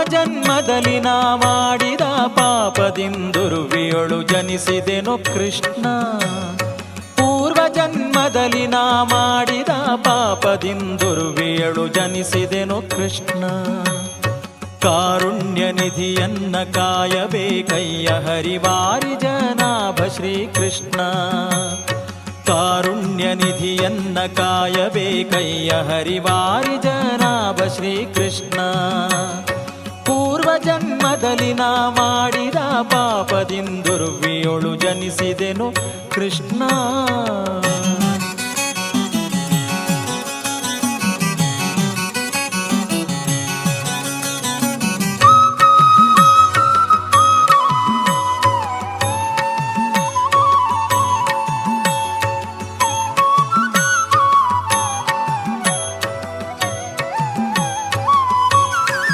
ಜನ್ಮದಲ್ಲಿ ನಾ ಮಾಡಿದ ಪಾಪದಿಂದುರ್ವಿಯೊಳು ಜನಿಸಿದೆನು ಕೃಷ್ಣ. ಪೂರ್ವ ಜನ್ಮದಲ್ಲಿ ನಾ ಮಾಡಿದ ಪಾಪದಿಂದುರ್ವಿಯೊಳು ಜನಿಸಿದೆನು ಕೃಷ್ಣ. ಕಾರುಣ್ಯ ನಿಧಿಯನ್ನ ಕಾಯಬೇಕಯ್ಯ ಹರಿವಾರಿ ಜನಾಭ ಶ್ರೀಕೃಷ್ಣ. ಕಾರುಣ್ಯ ನಿಧಿಯನ್ನ ಕಾಯಬೇಕಯ್ಯ ಹರಿವಾರಿ ಜನಾಭ ಶ್ರೀಕೃಷ್ಣ. ಪೂರ್ವ ಜನ್ಮದಲ್ಲಿ ನಾ ಮಾಡಿದ ಪಾಪದಿಂದುರ್ವಿಯೊಳು ಜನಿಸಿದೆನು ಕೃಷ್ಣ.